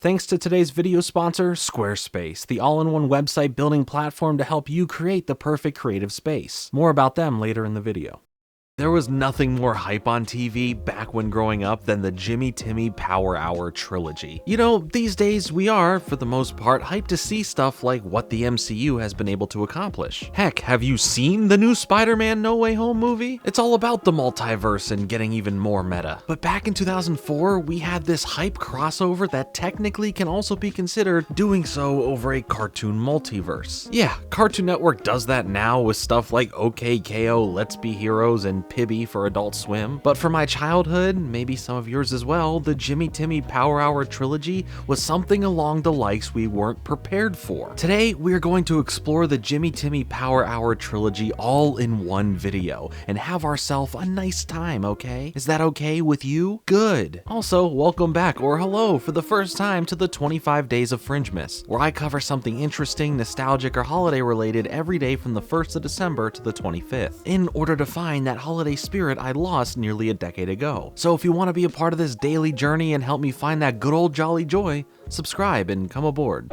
Thanks to today's video sponsor, Squarespace, the all-in-one website building platform to help you create the perfect creative space. More about them later in the video. There was nothing more hype on TV back when growing up than the Jimmy Timmy Power Hour trilogy. You know, these days we are, for the most part, hyped to see stuff like what the MCU has been able to accomplish. Heck, have you seen the new Spider-Man No Way Home movie? It's all about the multiverse and getting even more meta. But back in 2004, we had this hype crossover that technically can also be considered doing so over a cartoon multiverse. Yeah, Cartoon Network does that now with stuff like OK-KO, Let's Be Heroes, and Pibby for Adult Swim, but for my childhood, maybe some of yours as well, the Jimmy Timmy Power Hour trilogy was something along the likes we weren't prepared for. Today, we're going to explore the Jimmy Timmy Power Hour trilogy all in one video and have ourselves a nice time, okay? Is that okay with you? Good. Also, welcome back or hello for the first time to the 25 Days of Fringemas, where I cover something interesting, nostalgic, or holiday related every day from the 1st of December to the 25th, in order to find that holiday spirit I lost nearly a decade ago. So if you want to be a part of this daily journey and help me find that good old jolly joy, subscribe and come aboard.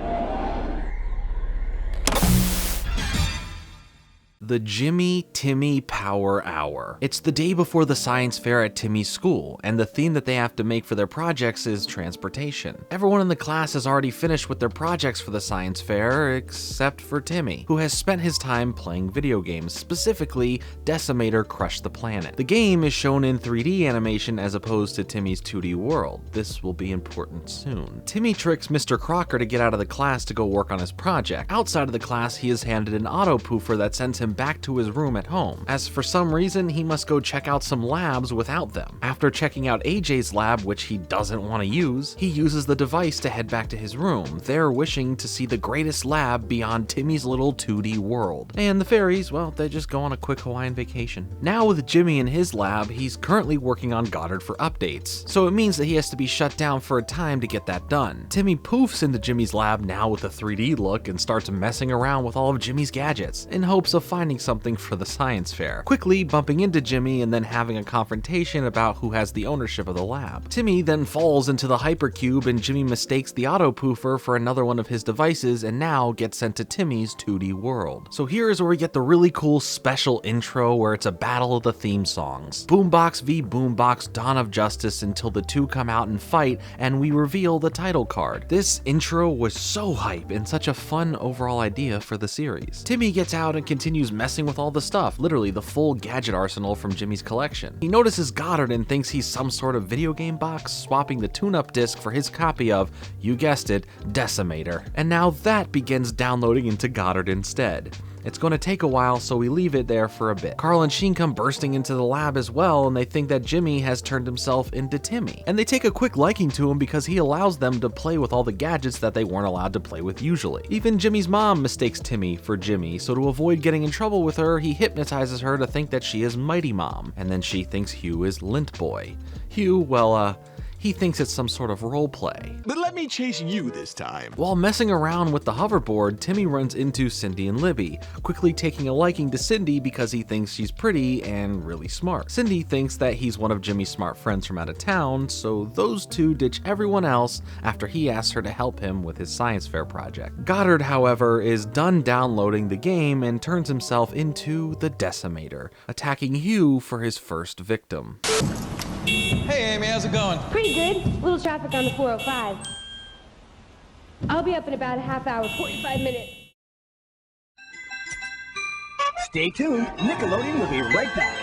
The Jimmy Timmy Power Hour. It's the day before the science fair at Timmy's school, and the theme that they have to make for their projects is transportation. Everyone in the class has already finished with their projects for the science fair, except for Timmy, who has spent his time playing video games, specifically Decimator Crush the Planet. The game is shown in 3D animation as opposed to Timmy's 2D world. This will be important soon. Timmy tricks Mr. Crocker to get out of the class to go work on his project. Outside of the class, he is handed an auto poofer that sends him back to his room at home, as for some reason he must go check out some labs without them. After checking out AJ's lab, which he doesn't want to use, he uses the device to head back to his room, there wishing to see the greatest lab beyond Timmy's little 2D world. And the fairies, well, they just go on a quick Hawaiian vacation. Now with Jimmy in his lab, he's currently working on Goddard for updates, so it means that he has to be shut down for a time to get that done. Timmy poofs into Jimmy's lab now with a 3D look and starts messing around with all of Jimmy's gadgets in hopes of finding something for the science fair, quickly bumping into Jimmy and then having a confrontation about who has the ownership of the lab. Timmy then falls into the hypercube and Jimmy mistakes the auto poofer for another one of his devices and now gets sent to Timmy's 2D world. So here is where we get the really cool special intro where it's a battle of the theme songs. Boombox v Boombox, Dawn of Justice, until the two come out and fight and we reveal the title card. This intro was so hype and such a fun overall idea for the series. Timmy gets out and continues messing with all the stuff, literally the full gadget arsenal from Jimmy's collection. He notices Goddard and thinks he's some sort of video game box, swapping the tune-up disc for his copy of, you guessed it, Decimator. And now that begins downloading into Goddard instead. It's going to take a while, so we leave it there for a bit. Carl and Sheen come bursting into the lab as well, and they think that Jimmy has turned himself into Timmy. And they take a quick liking to him because he allows them to play with all the gadgets that they weren't allowed to play with usually. Even Jimmy's mom mistakes Timmy for Jimmy, so to avoid getting in trouble with her, he hypnotizes her to think that she is Mighty Mom, and then she thinks Hugh is Lint Boy. Hugh, well, he thinks it's some sort of role play. But let me chase you this time. While messing around with the hoverboard, Timmy runs into Cindy and Libby, quickly taking a liking to Cindy because he thinks she's pretty and really smart. Cindy thinks that he's one of Jimmy's smart friends from out of town, so those two ditch everyone else after he asks her to help him with his science fair project. Goddard, however, is done downloading the game and turns himself into the Decimator, attacking Hugh for his first victim. Hey Amy, how's it going? Pretty good. Little traffic on the 405. I'll be up in about a half hour, 45 minutes. Stay tuned. Nickelodeon will be right back.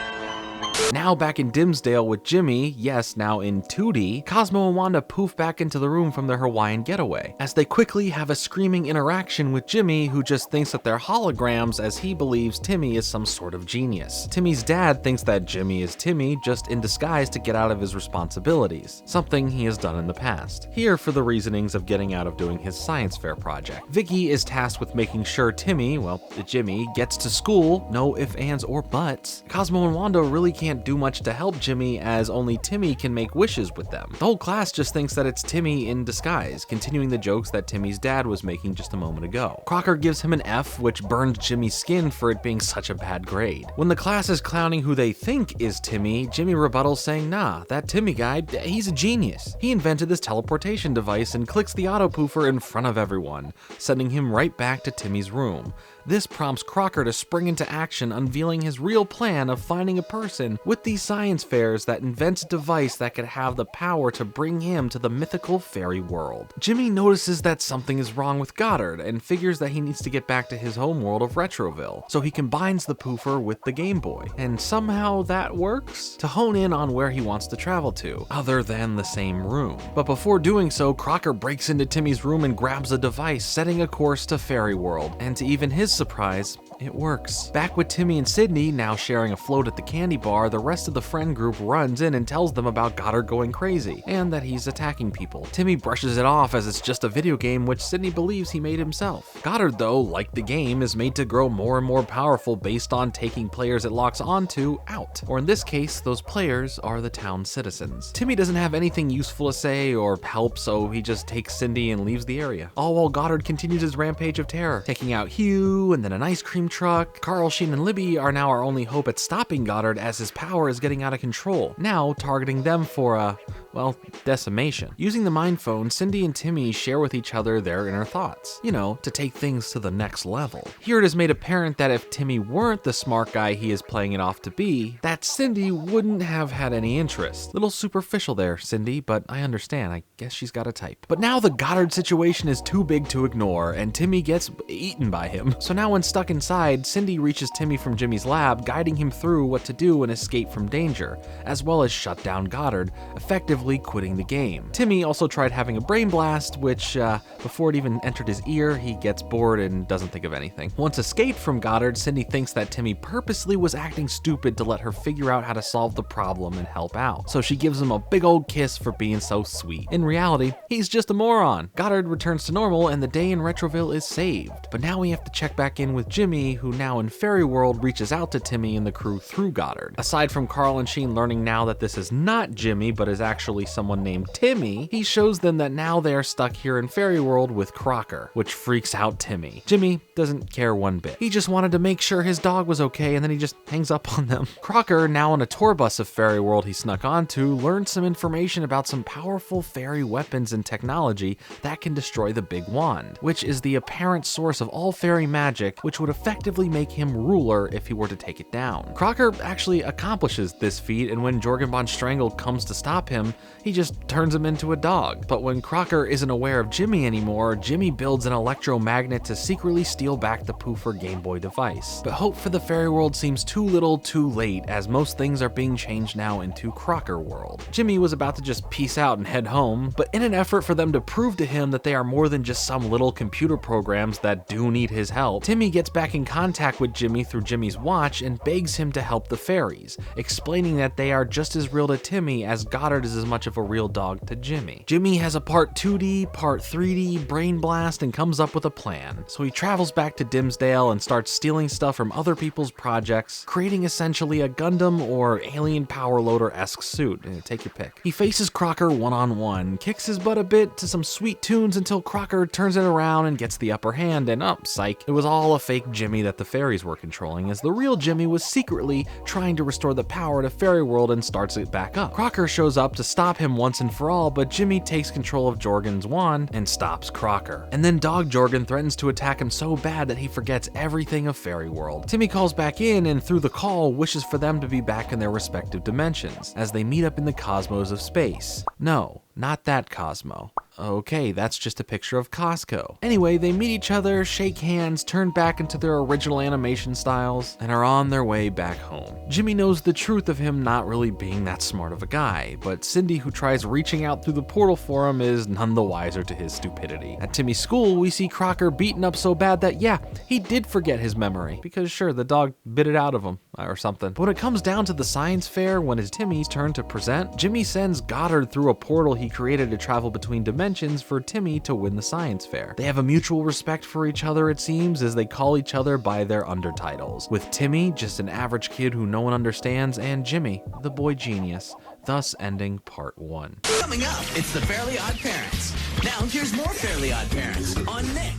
Now back in Dimsdale with Jimmy, yes, now in 2D, Cosmo and Wanda poof back into the room from their Hawaiian getaway, as they quickly have a screaming interaction with Jimmy, who just thinks that they're holograms as he believes Timmy is some sort of genius. Timmy's dad thinks that Jimmy is Timmy, just in disguise to get out of his responsibilities, something he has done in the past. Here for the reasonings of getting out of doing his science fair project. Vicky is tasked with making sure Timmy, well, Jimmy, gets to school, no ifs, ands, or buts. Cosmo and Wanda really can't can't do much to help Jimmy as only Timmy can make wishes with them. The whole class just thinks that it's Timmy in disguise, continuing the jokes that Timmy's dad was making just a moment ago. Crocker gives him an F, which burns Jimmy's skin for it being such a bad grade. When the class is clowning who they think is Timmy, Jimmy rebuttals saying, nah, that Timmy guy, he's a genius. He invented this teleportation device and clicks the auto poofer in front of everyone, sending him right back to Timmy's room. This prompts Crocker to spring into action, unveiling his real plan of finding a person with these science fairs that invents a device that could have the power to bring him to the mythical fairy world. Jimmy notices that something is wrong with Goddard and figures that he needs to get back to his home world of Retroville, so he combines the poofer with the Game Boy, and somehow that works to hone in on where he wants to travel to, other than the same room. But before doing so, Crocker breaks into Timmy's room and grabs a device, setting a course to Fairy World, and to even his surprise, it works. Back with Timmy and Sydney, now sharing a float at the candy bar, the rest of the friend group runs in and tells them about Goddard going crazy, and that he's attacking people. Timmy brushes it off as it's just a video game which Sydney believes he made himself. Goddard, though, like the game, is made to grow more and more powerful based on taking players it locks onto out, or in this case, those players are the town citizens. Timmy doesn't have anything useful to say or help, so he just takes Cindy and leaves the area. All while Goddard continues his rampage of terror, taking out Hugh and then an ice cream truck. Carl, Sheen, and Libby are now our only hope at stopping Goddard as his power is getting out of control, now targeting them for well, decimation. Using the mind phone, Cindy and Timmy share with each other their inner thoughts, you know, to take things to the next level. Here it is made apparent that if Timmy weren't the smart guy he is playing it off to be, that Cindy wouldn't have had any interest. Little superficial there, Cindy, but I understand. I guess she's got a type. But now the Goddard situation is too big to ignore, and Timmy gets eaten by him. So now when stuck inside, Cindy reaches Timmy from Jimmy's lab, guiding him through what to do and escape from danger, as well as shut down Goddard, effectively quitting the game. Timmy also tried having a brain blast, which, before it even entered his ear, he gets bored and doesn't think of anything. Once escaped from Goddard, Cindy thinks that Timmy purposely was acting stupid to let her figure out how to solve the problem and help out. So she gives him a big old kiss for being so sweet. In reality, he's just a moron. Goddard returns to normal and the day in Retroville is saved. But now we have to check back in with Jimmy, who now in Fairy World reaches out to Timmy and the crew through Goddard. Aside from Carl and Sheen learning now that this is not Jimmy, but is actually someone named Timmy, he shows them that now they are stuck here in Fairy World with Crocker, which freaks out Timmy. Jimmy doesn't care one bit. He just wanted to make sure his dog was okay, and then he just hangs up on them. Crocker, now on a tour bus of Fairy World he snuck onto, learns some information about some powerful fairy weapons and technology that can destroy the Big Wand, which is the apparent source of all fairy magic, which would effectively make him ruler if he were to take it down. Crocker actually accomplishes this feat, and when Jorgen von Strangled comes to stop him, he just turns him into a dog. But when Crocker isn't aware of Jimmy anymore, Jimmy builds an electromagnet to secretly steal back the poofer Game Boy device. But hope for the Fairy World seems too little too late, as most things are being changed now into Crocker World. Jimmy was about to just peace out and head home, but in an effort for them to prove to him that they are more than just some little computer programs that do need his help, Timmy gets back in contact with Jimmy through Jimmy's watch and begs him to help the fairies, explaining that they are just as real to Timmy as Goddard is as much of a real dog to Jimmy. Jimmy has a part 2D, part 3D brain blast and comes up with a plan. So he travels back to Dimsdale and starts stealing stuff from other people's projects, creating essentially a Gundam or alien power loader-esque suit. Take your pick. He faces Crocker one-on-one, kicks his butt a bit to some sweet tunes until Crocker turns it around and gets the upper hand, and psych. It was all a fake Jimmy that the fairies were controlling, as the real Jimmy was secretly trying to restore the power to Fairy World and starts it back up. Crocker shows up to stop him once and for all, but Jimmy takes control of Jorgen's wand and stops Crocker. And then Dog Jorgen threatens to attack him so bad that he forgets everything of Fairy World. Timmy calls back in and through the call wishes for them to be back in their respective dimensions, as they meet up in the cosmos of space. No, not that Cosmo. Okay, that's just a picture of Costco. Anyway, they meet each other, shake hands, turn back into their original animation styles, and are on their way back home. Jimmy knows the truth of him not really being that smart of a guy, but Cindy, who tries reaching out through the portal for him, is none the wiser to his stupidity. At Timmy's school, we see Crocker beaten up so bad that, yeah, he did forget his memory, because sure, the dog bit it out of him, or something. But when it comes down to the science fair, when it's Timmy's turn to present, Jimmy sends Goddard through a portal he he created to travel between dimensions for Timmy to win the science fair. They have a mutual respect for each other, it seems, as they call each other by their undertitles, with Timmy just an average kid who no one understands, and Jimmy, the boy genius, thus ending part 1. Coming up, it's the Fairly OddParents. Now here's more Fairly OddParents on Nick.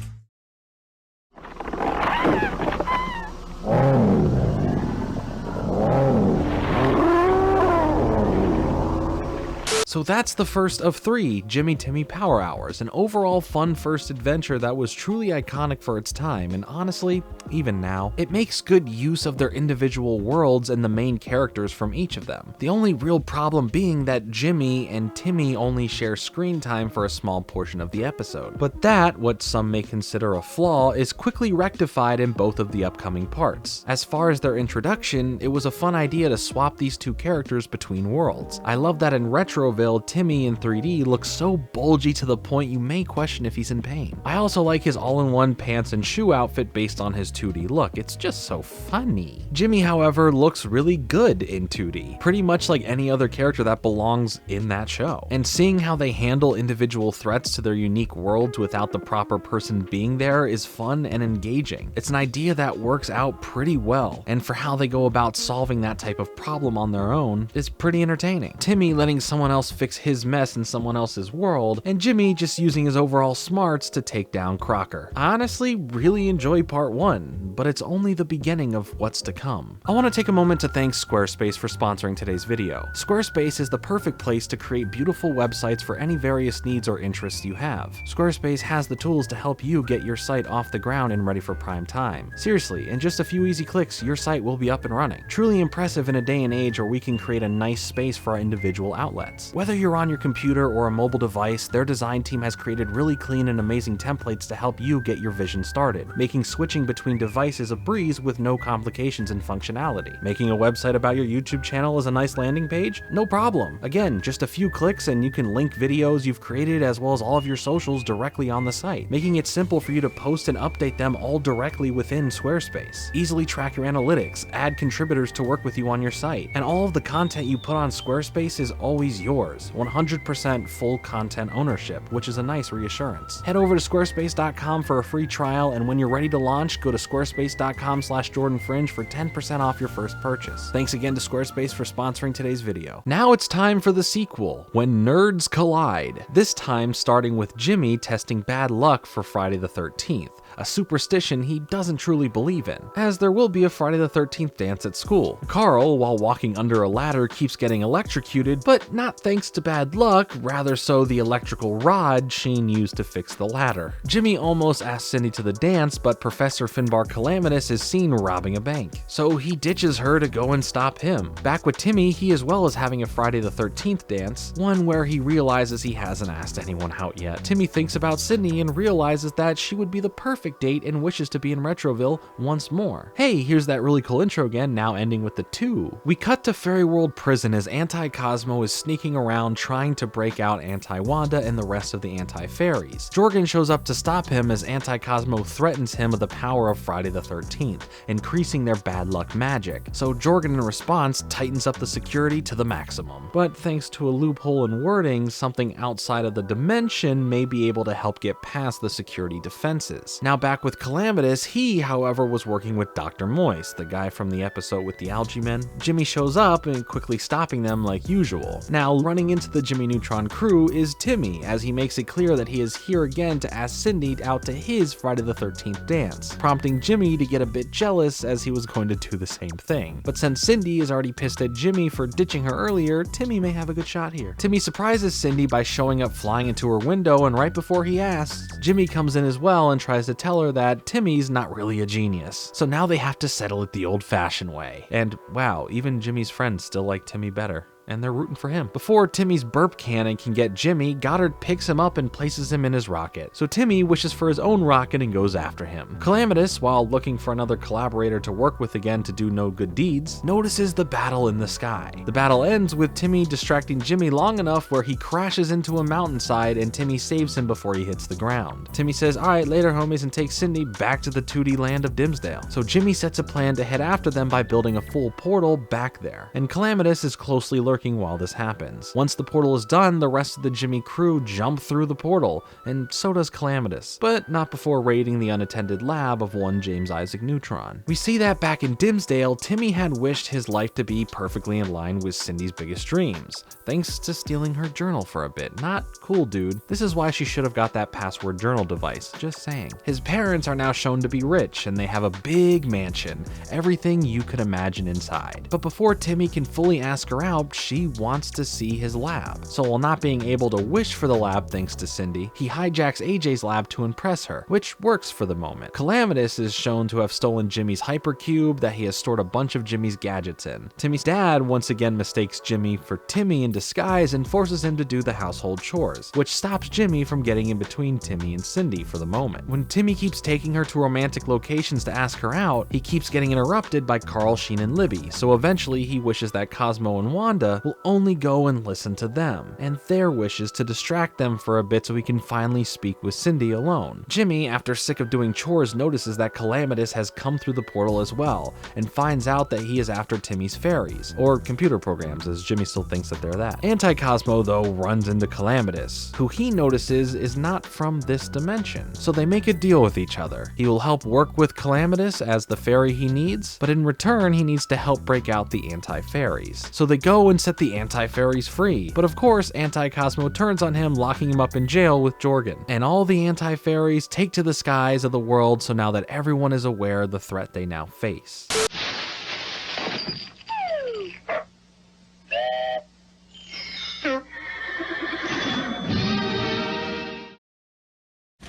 So that's the first of 3 Jimmy Timmy Power Hours, an overall fun first adventure that was truly iconic for its time, and honestly, even now, it makes good use of their individual worlds and the main characters from each of them. The only real problem being that Jimmy and Timmy only share screen time for a small portion of the episode. But that, what some may consider a flaw, is quickly rectified in both of the upcoming parts. As far as their introduction, it was a fun idea to swap these 2 characters between worlds. I love that in Retroville, Timmy in 3D looks so bulgy to the point you may question if he's in pain. I also like his all-in-one pants and shoe outfit based on his 2D look. It's just so funny. Jimmy, however, looks really good in 2D, pretty much like any other character that belongs in that show. And seeing how they handle individual threats to their unique worlds without the proper person being there is fun and engaging. It's an idea that works out pretty well, and for how they go about solving that type of problem on their own is pretty entertaining. Timmy letting someone else fix his mess in someone else's world, and Jimmy just using his overall smarts to take down Crocker. I honestly really enjoy part 1, but it's only the beginning of what's to come. I want to take a moment to thank Squarespace for sponsoring today's video. Squarespace is the perfect place to create beautiful websites for any various needs or interests you have. Squarespace has the tools to help you get your site off the ground and ready for prime time. Seriously, in just a few easy clicks, your site will be up and running. Truly impressive in a day and age where we can create a nice space for our individual outlets. Whether you're on your computer or a mobile device, their design team has created really clean and amazing templates to help you get your vision started, making switching between devices a breeze with no complications in functionality. Making a website about your YouTube channel as a nice landing page? No problem. Again, just a few clicks and you can link videos you've created as well as all of your socials directly on the site, making it simple for you to post and update them all directly within Squarespace. Easily track your analytics, add contributors to work with you on your site, and all of the content you put on Squarespace is always yours. 100% full content ownership, which is a nice reassurance. Head over to squarespace.com for a free trial, and when you're ready to launch, go to squarespace.com/JordanFringe for 10% off your first purchase. Thanks again to Squarespace for sponsoring today's video. Now it's time for the sequel, When Nerds Collide. This time starting with Jimmy testing bad luck for Friday the 13th. A superstition he doesn't truly believe in, as there will be a Friday the 13th dance at school. Carl, while walking under a ladder, keeps getting electrocuted, but not thanks to bad luck, rather so the electrical rod Sheen used to fix the ladder. Jimmy almost asks Cindy to the dance, but Professor Finbar Calamitous is seen robbing a bank, so he ditches her to go and stop him. Back with Timmy, he as well is having a Friday the 13th dance, one where he realizes he hasn't asked anyone out yet. Timmy thinks about Sydney and realizes that she would be the perfect date and wishes to be in Retroville once more. Hey, here's that really cool intro again, now ending with the 2. We cut to Fairy World Prison as Anti-Cosmo is sneaking around trying to break out Anti-Wanda and the rest of the Anti-Fairies. Jorgen shows up to stop him as Anti-Cosmo threatens him with the power of Friday the 13th, increasing their bad luck magic. So Jorgen in response tightens up the security to the maximum. But thanks to a loophole in wording, something outside of the dimension may be able to help get past the security defenses. Now back with Calamitous, he, however, was working with Dr. Moist, the guy from the episode with the algae men. Jimmy shows up and quickly stopping them like usual. Now running into the Jimmy Neutron crew is Timmy, as he makes it clear that he is here again to ask Cindy out to his Friday the 13th dance, prompting Jimmy to get a bit jealous as he was going to do the same thing. But since Cindy is already pissed at Jimmy for ditching her earlier, Timmy may have a good shot here. Timmy surprises Cindy by showing up flying into her window, and right before he asks, Jimmy comes in as well and tries to tell her that Timmy's not really a genius. So now they have to settle it the old-fashioned way. And wow, even Jimmy's friends still like Timmy better, and they're rooting for him. Before Timmy's burp cannon can get Jimmy, Goddard picks him up and places him in his rocket. So Timmy wishes for his own rocket and goes after him. Calamitous, while looking for another collaborator to work with again to do no good deeds, notices the battle in the sky. The battle ends with Timmy distracting Jimmy long enough where he crashes into a mountainside and Timmy saves him before he hits the ground. Timmy says, "Alright, later homies," and takes Cindy back to the 2D land of Dimsdale. So Jimmy sets a plan to head after them by building a full portal back there. And Calamitous is closely lurking lurking while this happens. Once the portal is done, the rest of the Jimmy crew jump through the portal, and so does Calamitous, but not before raiding the unattended lab of one James Isaac Neutron. We see that back in Dimsdale, Timmy had wished his life to be perfectly in line with Cindy's biggest dreams, thanks to stealing her journal for a bit. Not cool, dude. This is why she should have got that password journal device, just saying. His parents are now shown to be rich, and they have a big mansion, everything you could imagine inside. But before Timmy can fully ask her out, she wants to see his lab. So while not being able to wish for the lab thanks to Cindy, he hijacks AJ's lab to impress her, which works for the moment. Calamitous is shown to have stolen Jimmy's hypercube that he has stored a bunch of Jimmy's gadgets in. Timmy's dad once again mistakes Jimmy for Timmy in disguise and forces him to do the household chores, which stops Jimmy from getting in between Timmy and Cindy for the moment. When Timmy keeps taking her to romantic locations to ask her out, he keeps getting interrupted by Carl, Sheen, and Libby, so eventually he wishes that Cosmo and Wanda will only go and listen to them, and their wishes to distract them for a bit so he can finally speak with Cindy alone. Jimmy, after sick of doing chores, notices that Calamitous has come through the portal as well, and finds out that he is after Timmy's fairies, or computer programs, as Jimmy still thinks that they're that. Anti-Cosmo, though, runs into Calamitous, who he notices is not from this dimension, so they make a deal with each other. He will help work with Calamitous as the fairy he needs, but in return he needs to help break out the anti-fairies. So they go and set the anti-fairies free, but of course Anti-Cosmo turns on him, locking him up in jail with Jorgen. And all the anti-fairies take to the skies of the world, so now that everyone is aware of the threat they now face.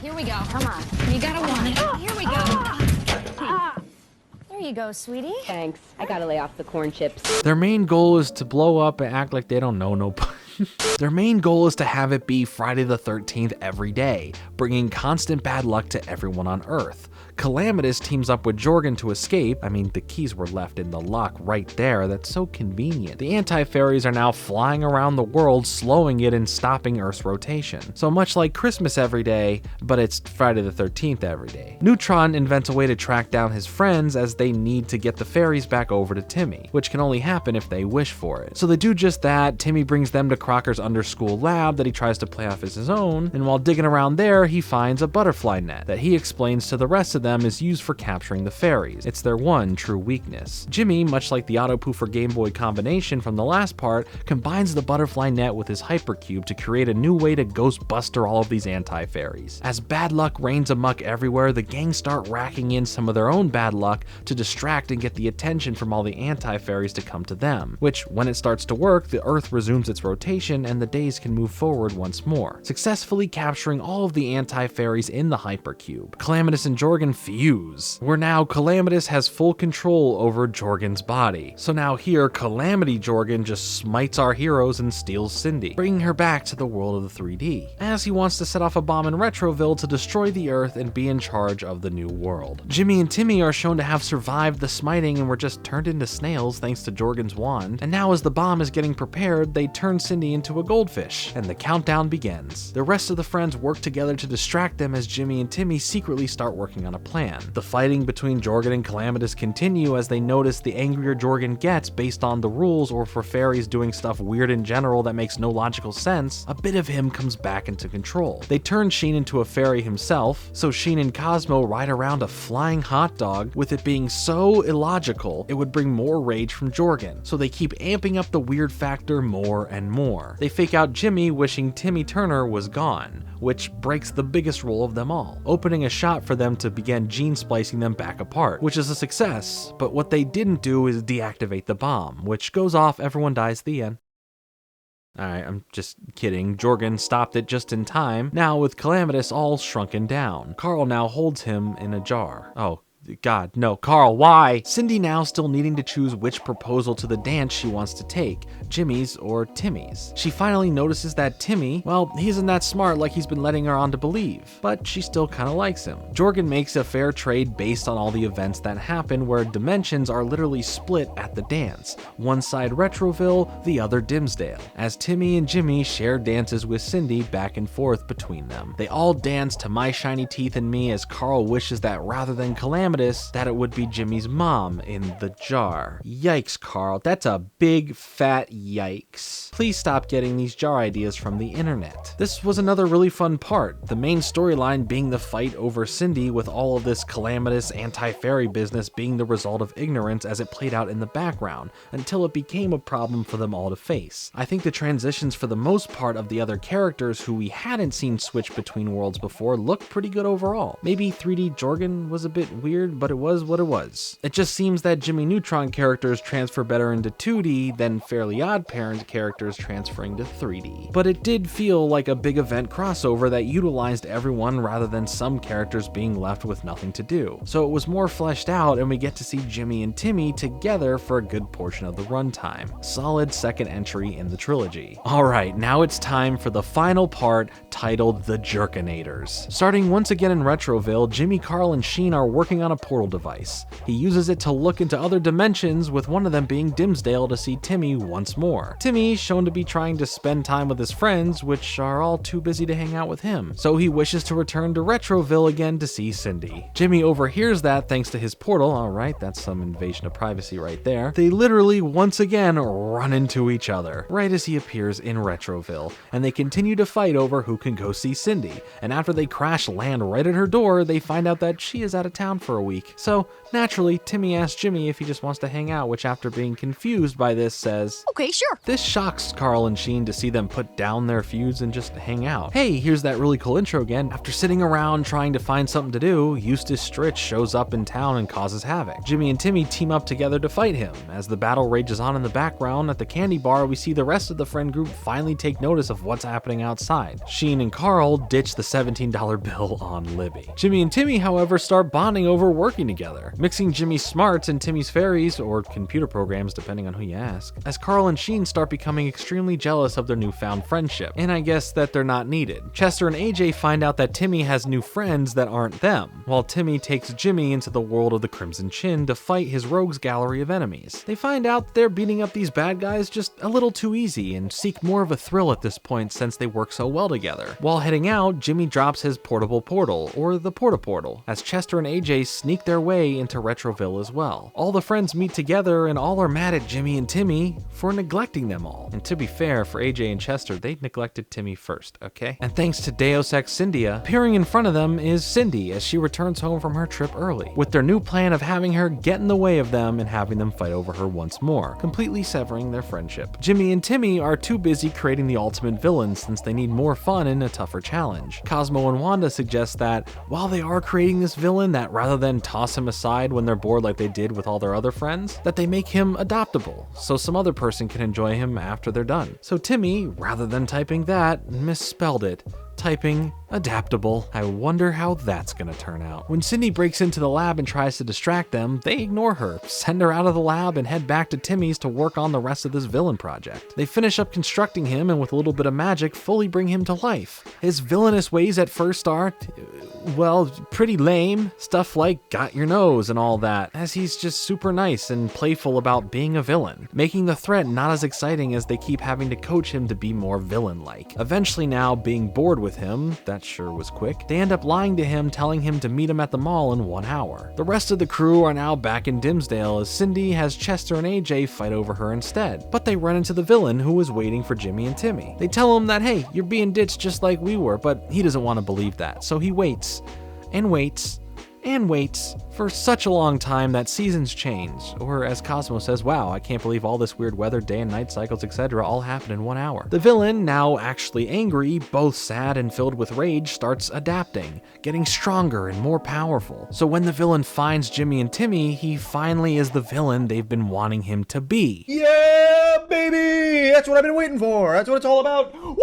Here we go. Come on. You gotta want it. Here we go. There you go, sweetie. Thanks. I gotta lay off the corn chips. Their main goal is to blow up and act like they don't know no. Their main goal is to have it be Friday the 13th every day, bringing constant bad luck to everyone on Earth. Calamitous teams up with Jorgen to escape. I mean, the keys were left in the lock right there. That's so convenient. The anti-fairies are now flying around the world, slowing it and stopping Earth's rotation. So much like Christmas every day, but it's Friday the 13th every day. Neutron invents a way to track down his friends as they need to get the fairies back over to Timmy, which can only happen if they wish for it. So they do just that. Timmy brings them to Crocker's under-school lab that he tries to play off as his own, and while digging around there, he finds a butterfly net that he explains to the rest of them is used for capturing the fairies. It's their one true weakness. Jimmy, much like the Autopoofer Game Boy combination from the last part, combines the butterfly net with his hypercube to create a new way to ghostbuster all of these anti-fairies. As bad luck reigns amok everywhere, the gang start racking in some of their own bad luck to distract and get the attention from all the anti-fairies to come to them, which, when it starts to work, the Earth resumes its rotation and the days can move forward once more, successfully capturing all of the anti-fairies in the hypercube. Calamitous and Jorgen fuse, where now Calamitous has full control over Jorgen's body. So now here, Calamity Jorgen just smites our heroes and steals Cindy, bringing her back to the world of the 3D, as he wants to set off a bomb in Retroville to destroy the Earth and be in charge of the new world. Jimmy and Timmy are shown to have survived the smiting and were just turned into snails thanks to Jorgen's wand, and now as the bomb is getting prepared, they turn Cindy into a goldfish, and the countdown begins. The rest of the friends work together to distract them as Jimmy and Timmy secretly start working on a plan. The fighting between Jorgen and Calamitous continue as they notice the angrier Jorgen gets based on the rules or for fairies doing stuff weird in general that makes no logical sense, a bit of him comes back into control. They turn Sheen into a fairy himself, so Sheen and Cosmo ride around a flying hot dog, with it being so illogical it would bring more rage from Jorgen, so they keep amping up the weird factor more and more. They fake out Jimmy wishing Timmy Turner was gone, which breaks the biggest rule of them all, opening a shot for them to begin gene splicing them back apart, which is a success, but what they didn't do is deactivate the bomb, which goes off, everyone dies, the end. Alright, I'm just kidding. Jorgen stopped it just in time, now with Calamitous all shrunken down. Carl now holds him in a jar. Oh, God, no, Carl, why? Cindy now still needing to choose which proposal to the dance she wants to take, Jimmy's or Timmy's. She finally notices that Timmy, well, he isn't that smart like he's been letting her on to believe, but she still kind of likes him. Jorgen makes a fair trade based on all the events that happen where dimensions are literally split at the dance. One side Retroville, the other Dimsdale, as Timmy and Jimmy share dances with Cindy back and forth between them. They all dance to My Shiny Teeth and Me as Carl wishes that rather than Calamitous, that it would be Jimmy's mom in the jar. Yikes, Carl, that's a big fat yikes. Please stop getting these jar ideas from the internet. This was another really fun part, the main storyline being the fight over Cindy, with all of this calamitous anti-fairy business being the result of ignorance as it played out in the background, until it became a problem for them all to face. I think the transitions for the most part of the other characters who we hadn't seen switch between worlds before looked pretty good overall. Maybe 3D Jorgen was a bit weird, but it was what it was. It just seems that Jimmy Neutron characters transfer better into 2D than Fairly OddParents characters transferring to 3D. But it did feel like a big event crossover that utilized everyone rather than some characters being left with nothing to do. So it was more fleshed out and we get to see Jimmy and Timmy together for a good portion of the runtime. Solid second entry in the trilogy. Alright, now it's time for the final part, titled The Jerkinators. Starting once again in Retroville, Jimmy, Carl, and Sheen are working on a portal device. He uses it to look into other dimensions, with one of them being Dimsdale, to see Timmy once more. Timmy shown to be trying to spend time with his friends, which are all too busy to hang out with him, so he wishes to return to Retroville again to see Cindy. Jimmy overhears that thanks to his portal. Alright, that's some invasion of privacy right there. They literally once again run into each other, right as he appears in Retroville, and they continue to fight over who can go see Cindy, and after they crash land right at her door, they find out that she is out of town for a week. So naturally, Timmy asks Jimmy if he just wants to hang out, which after being confused by this says, Okay, sure. This shocks Carl and Sheen to see them put down their feuds and just hang out. Hey, here's that really cool intro again. After sitting around trying to find something to do, Eustace Stritch shows up in town and causes havoc. Jimmy and Timmy team up together to fight him. As the battle rages on in the background, at the candy bar, we see the rest of the friend group finally take notice of what's happening outside. Sheen and Carl ditch the $17 bill on Libby. Jimmy and Timmy, however, start bonding over working together, mixing Jimmy's smarts and Timmy's fairies, or computer programs depending on who you ask, as Carl and Sheen start becoming extremely jealous of their newfound friendship, and I guess that they're not needed. Chester and AJ find out that Timmy has new friends that aren't them, while Timmy takes Jimmy into the world of the Crimson Chin to fight his rogues gallery of enemies. They find out they're beating up these bad guys just a little too easy and seek more of a thrill at this point since they work so well together. While heading out, Jimmy drops his portable portal, or the Porta-Portal, as Chester and AJ sneak their way into Retroville as well. All the friends meet together and all are mad at Jimmy and Timmy for neglecting them all. And to be fair, for AJ and Chester, they neglected Timmy first, okay? And thanks to Deus Ex Cyndia, appearing in front of them is Cindy as she returns home from her trip early, with their new plan of having her get in the way of them and having them fight over her once more, completely severing their friendship. Jimmy and Timmy are too busy creating the ultimate villain since they need more fun and a tougher challenge. Cosmo and Wanda suggest that while they are creating this villain, that rather than toss him aside when they're bored like they did with all their other friends, that they make him adoptable, so some other person can enjoy him after they're done. So Timmy, rather than typing that, misspelled it, typing adaptable. I wonder how that's gonna turn out. When Cindy breaks into the lab and tries to distract them, they ignore her, send her out of the lab, and head back to Timmy's to work on the rest of this villain project. They finish up constructing him and with a little bit of magic, fully bring him to life. His villainous ways at first are, well, pretty lame. Stuff like got your nose and all that, as he's just super nice and playful about being a villain, making the threat not as exciting as they keep having to coach him to be more villain-like. Eventually now, being bored with him, that sure was quick, they end up lying to him, telling him to meet him at the mall in 1 hour. The rest of the crew are now back in Dimsdale as Cindy has Chester and AJ fight over her instead, but they run into the villain who is waiting for Jimmy and Timmy. They tell him that, hey, you're being ditched just like we were, but he doesn't want to believe that, so he waits and waits and waits for such a long time that seasons change, or as Cosmo says, wow, I can't believe all this weird weather, day and night cycles, etc. all happened in 1 hour. The villain, now actually angry, both sad and filled with rage, starts adapting, getting stronger and more powerful. So when the villain finds Jimmy and Timmy, he finally is the villain they've been wanting him to be. Yeah, baby! That's what I've been waiting for. That's what it's all about. Woo!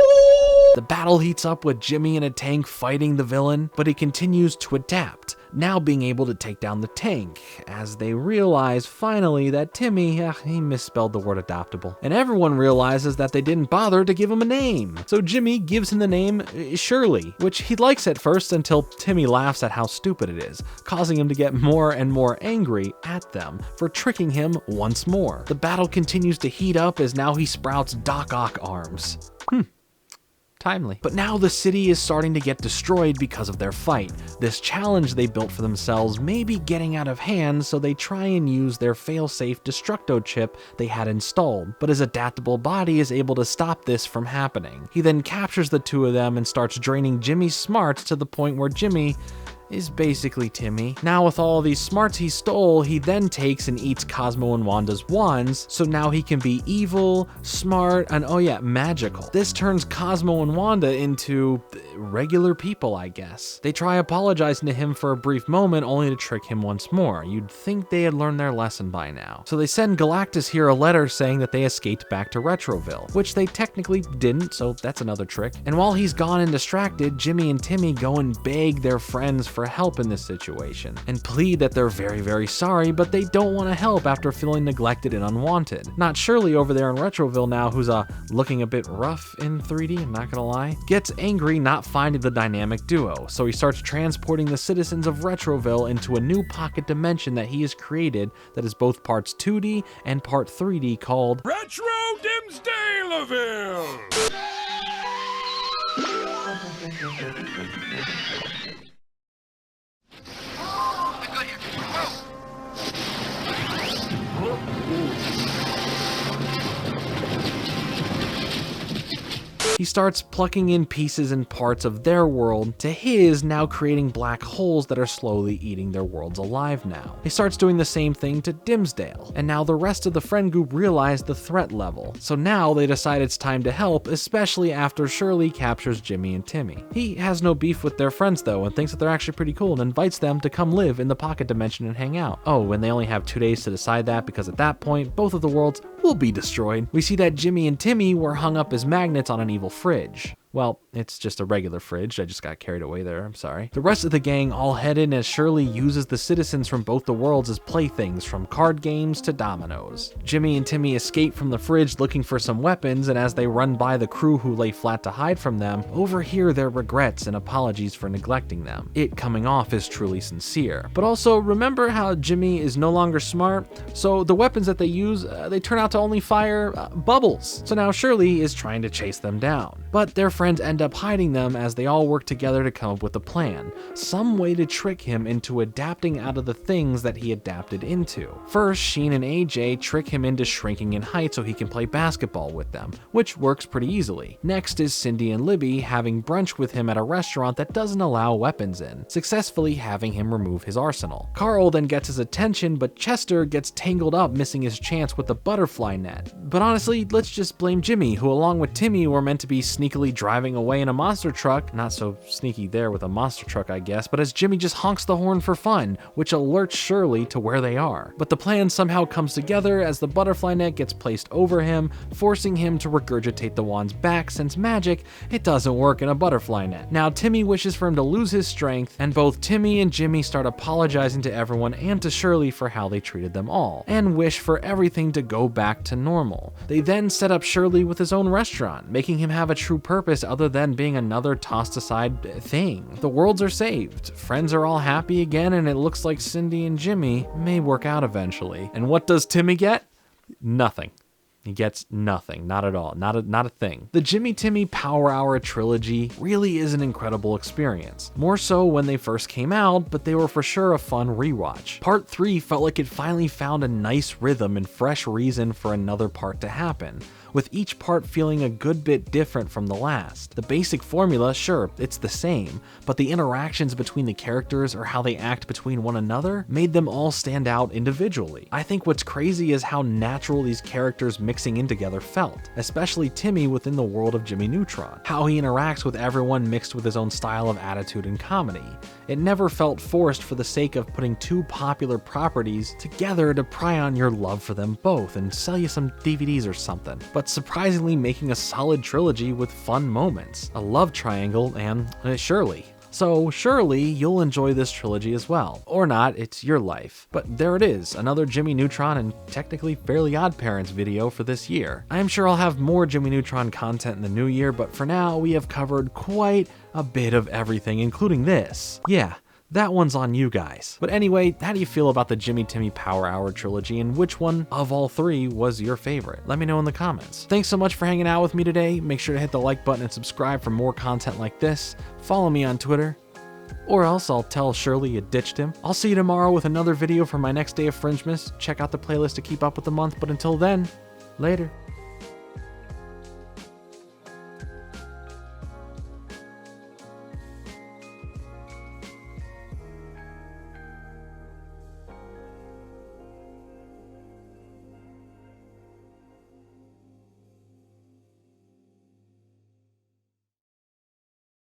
The battle heats up with Jimmy in a tank fighting the villain, but he continues to adapt, now being able to take down the tank, as they realize finally that Timmy, he misspelled the word adoptable. And everyone realizes that they didn't bother to give him a name. So Jimmy gives him the name Shirley, which he likes at first until Timmy laughs at how stupid it is, causing him to get more and more angry at them for tricking him once more. The battle continues to heat up as now he sprouts Doc Ock arms. timely. But now the city is starting to get destroyed because of their fight. This challenge they built for themselves may be getting out of hand, so they try and use their fail-safe Destructo chip they had installed, but his adaptable body is able to stop this from happening. He then captures the two of them and starts draining Jimmy's smarts to the point where Jimmy is basically Timmy. Now with all these smarts he stole, he then takes and eats Cosmo and Wanda's wands, so now he can be evil, smart, and oh yeah, magical. This turns Cosmo and Wanda into regular people, I guess. They try apologizing to him for a brief moment only to trick him once more. You'd think they had learned their lesson by now. So they send Galactus here a letter saying that they escaped back to Retroville, which they technically didn't, so that's another trick. And while he's gone and distracted, Jimmy and Timmy go and beg their friends for help in this situation and plead that they're very, very sorry, but they don't want to help after feeling neglected and unwanted. Not Shirley over there in Retroville now, who's looking a bit rough in 3D, I'm not gonna lie, gets angry not finding the dynamic duo, so he starts transporting the citizens of Retroville into a new pocket dimension that he has created that is both parts 2D and part 3D called Retro Dimsdalaville! He starts plucking in pieces and parts of their world to his, now creating black holes that are slowly eating their worlds alive now. He starts doing the same thing to Dimsdale, and now the rest of the friend group realize the threat level. So now they decide it's time to help, especially after Shirley captures Jimmy and Timmy. He has no beef with their friends though, and thinks that they're actually pretty cool and invites them to come live in the pocket dimension and hang out. Oh, and they only have 2 days to decide that because at that point, both of the worlds will be destroyed. We see that Jimmy and Timmy were hung up as magnets on an evil fridge. Well, it's just a regular fridge. I just got carried away there, I'm sorry. The rest of the gang all head in as Shirley uses the citizens from both the worlds as playthings, from card games to dominoes. Jimmy and Timmy escape from the fridge looking for some weapons, and as they run by the crew who lay flat to hide from them, overhear their regrets and apologies for neglecting them. It coming off as truly sincere. But also, remember how Jimmy is no longer smart? So the weapons that they use, they turn out to only fire bubbles. So now Shirley is trying to chase them down. But their friends end up hiding them as they all work together to come up with a plan, some way to trick him into adapting out of the things that he adapted into. First, Sheen and AJ trick him into shrinking in height so he can play basketball with them, which works pretty easily. Next is Cindy and Libby having brunch with him at a restaurant that doesn't allow weapons in, successfully having him remove his arsenal. Carl then gets his attention, but Chester gets tangled up, missing his chance with the butterfly net. But honestly, let's just blame Jimmy, who along with Timmy were meant to be sneakily driving away in a monster truck. Not so sneaky there with a monster truck, I guess, but as Jimmy just honks the horn for fun, which alerts Shirley to where they are. But the plan somehow comes together as the butterfly net gets placed over him, forcing him to regurgitate the wands back, since magic, it doesn't work in a butterfly net. Now Timmy wishes for him to lose his strength, and both Timmy and Jimmy start apologizing to everyone and to Shirley for how they treated them all, and wish for everything to go back to normal. They then set up Shirley with his own restaurant, making him have a true purpose other than being another tossed aside thing. The worlds are saved, friends are all happy again, and it looks like Cindy and Jimmy may work out eventually. And what does Timmy get? Nothing. He gets nothing, not at all, not a thing. The Jimmy Timmy Power Hour trilogy really is an incredible experience. More so when they first came out, but they were for sure a fun rewatch. Part 3 felt like it finally found a nice rhythm and fresh reason for another part to happen, with each part feeling a good bit different from the last. The basic formula, sure, it's the same, but the interactions between the characters or how they act between one another made them all stand out individually. I think what's crazy is how natural these characters mixing in together felt, especially Timmy within the world of Jimmy Neutron. How he interacts with everyone mixed with his own style of attitude and comedy. It never felt forced for the sake of putting two popular properties together to pry on your love for them both and sell you some DVDs or something, but surprisingly making a solid trilogy with fun moments, a love triangle, and Shirley. So surely you'll enjoy this trilogy as well. Or not, it's your life. But there it is, another Jimmy Neutron and technically Fairly OddParents video for this year. I'm sure I'll have more Jimmy Neutron content in the new year, but for now we have covered quite a bit of everything, including this. Yeah, that one's on you guys. But anyway, how do you feel about the Jimmy Timmy Power Hour trilogy, and which one of all three was your favorite? Let me know in the comments. Thanks so much for hanging out with me today. Make sure to hit the like button and subscribe for more content like this. Follow me on Twitter, or else I'll tell Shirley you ditched him. I'll see you tomorrow with another video for my next day of Fringemas. Check out the playlist to keep up with the month, but until then, later.